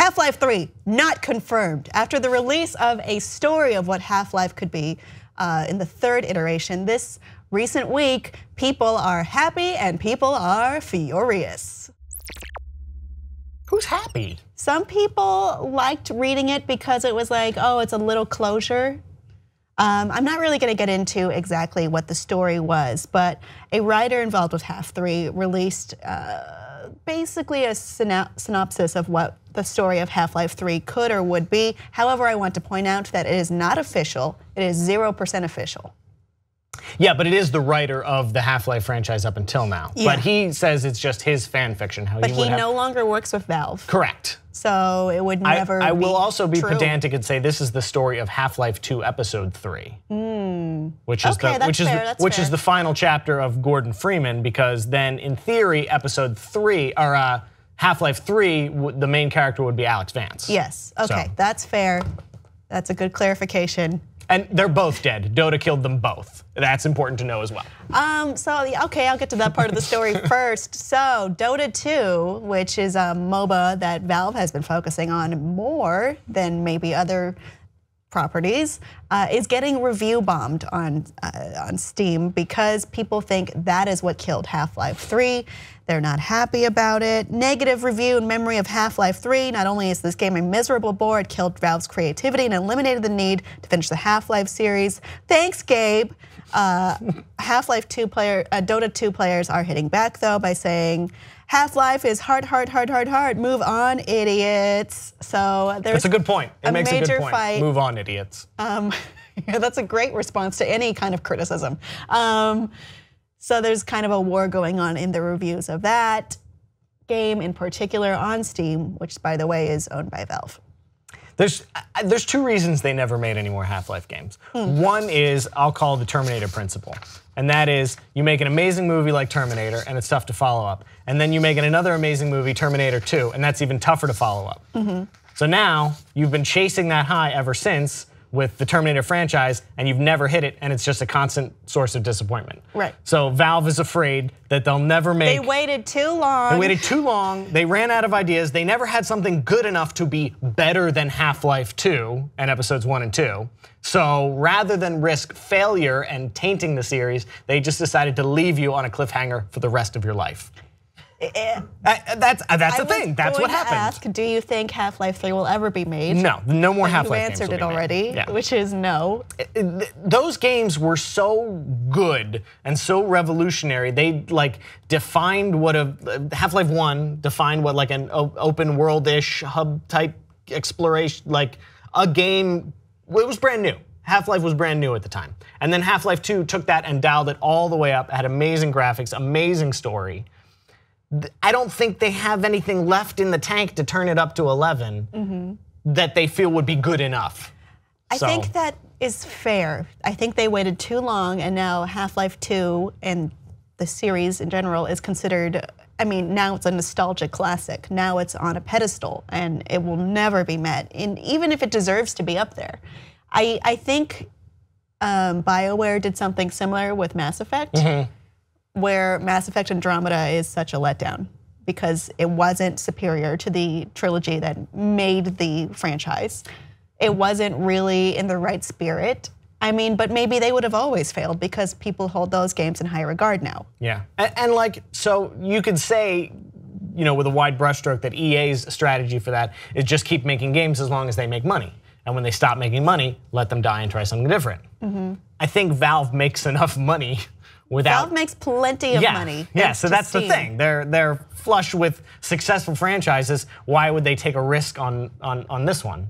Half-Life 3, not confirmed. After the release of a story of what Half-Life could be in the 3rd iteration this recent week, people are happy and people are furious. Who's happy? Some people liked reading it because it was like, oh, it's a little closure. I'm not really gonna get into exactly what the story was, but a writer involved with Half-3 released basically a synopsis of what the story of Half-Life 3 could or would be. However, I want to point out that it is not official, it is 0% official. Yeah, but it is the writer of the Half-Life franchise up until now. Yeah. But he says it's just his fan fiction. But he no longer works with Valve. Correct. So it would never be I will also be true. Pedantic and say this is the story of Half-Life 2 Episode 3. Which is the final chapter of Gordon Freeman, because then in theory Episode 3 or Half-Life 3 the main character would be Alex Vance. Yes. Okay, that's fair. That's a good clarification. And they're both dead. DoTA killed them both. That's important to know as well. Okay, I'll get to that part of the story first. So DoTA 2, which is a MOBA that Valve has been focusing on more than maybe other properties, is getting review bombed on Steam because people think that is what killed Half-Life 3. They're not happy about it. Negative review in memory of Half-Life 3. Not only is this game a miserable bore, it killed Valve's creativity and eliminated the need to finish the Half-Life series. Thanks, Gabe. Half-Life 2 DoTA 2 players are hitting back though by saying, Half-Life is hard. Move on, idiots. So there's That's a good point. It makes a good point. Fight. Move on, idiots. Yeah, that's a great response to any kind of criticism. So there's kind of a war going on in the reviews of that game in particular on Steam, which by the way is owned by Valve. There's 2 reasons they never made any more Half-Life games. One is, I'll call the Terminator principle. And that is, you make an amazing movie like Terminator and it's tough to follow up. And then you make another amazing movie, Terminator 2, and that's even tougher to follow up. So now, you've been chasing that high ever since with the Terminator franchise, and you've never hit it, and it's just a constant source of disappointment. Right. So Valve is afraid that they'll never make. They waited too long. They waited too long, they ran out of ideas, they never had something good enough to be better than Half-Life 2 and episodes 1 and 2. So rather than risk failure and tainting the series, they just decided to leave you on a cliffhanger for the rest of your life. That's the thing. That's what happened. Ask, do you think Half-Life 3 will ever be made? No more Half-Life games. You answered it already, which is no. Those games were so good and so revolutionary. They like defined what Half-Life 1 defined what like an open world-ish hub type exploration, like a game. It was brand new. Half-Life was brand new at the time. And then Half-Life 2 took that and dialed it all the way up. Had amazing graphics, amazing story. I don't think they have anything left in the tank to turn it up to 11 that they feel would be good enough. I think that is fair. I think they waited too long, and now Half-Life 2 and the series in general is considered, I mean, now it's a nostalgia classic. Now it's on a pedestal and it will never be met, and even if it deserves to be up there. I think BioWare did something similar with Mass Effect, where Mass Effect Andromeda is such a letdown because it wasn't superior to the trilogy that made the franchise. It wasn't really in the right spirit. I mean, but maybe they would have always failed because people hold those games in high regard now. Yeah, and like, so you could say, you know, with a wide brushstroke that EA's strategy for that is just keep making games as long as they make money. And when they stop making money, let them die and try something different. I think Valve makes enough money without. Valve makes plenty of money. Yeah, so that's the thing. They're flush with successful franchises. Why would they take a risk on this one?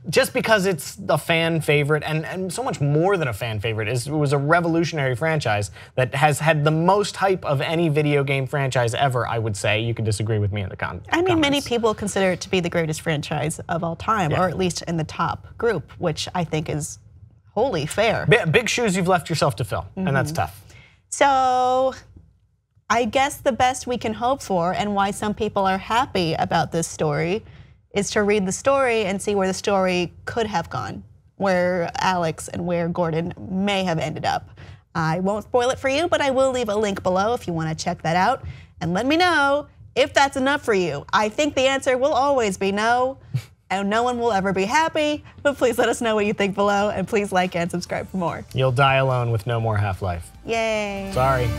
Just because it's a fan favorite, and so much more than a fan favorite. It was a revolutionary franchise that has had the most hype of any video game franchise ever, I would say. You could disagree with me in the comments. I mean, many people consider it to be the greatest franchise of all time, or at least in the top group, which I think is wholly fair. Big shoes you've left yourself to fill, and that's tough. So I guess the best we can hope for, and why some people are happy about this story, is to read the story and see where the story could have gone, where Alex and where Gordon may have ended up. I won't spoil it for you, but I will leave a link below if you want to check that out. And let me know if that's enough for you. I think the answer will always be no, and no one will ever be happy, but please let us know what you think below, and please like and subscribe for more. You'll die alone with no more Half-Life. Yay. Sorry.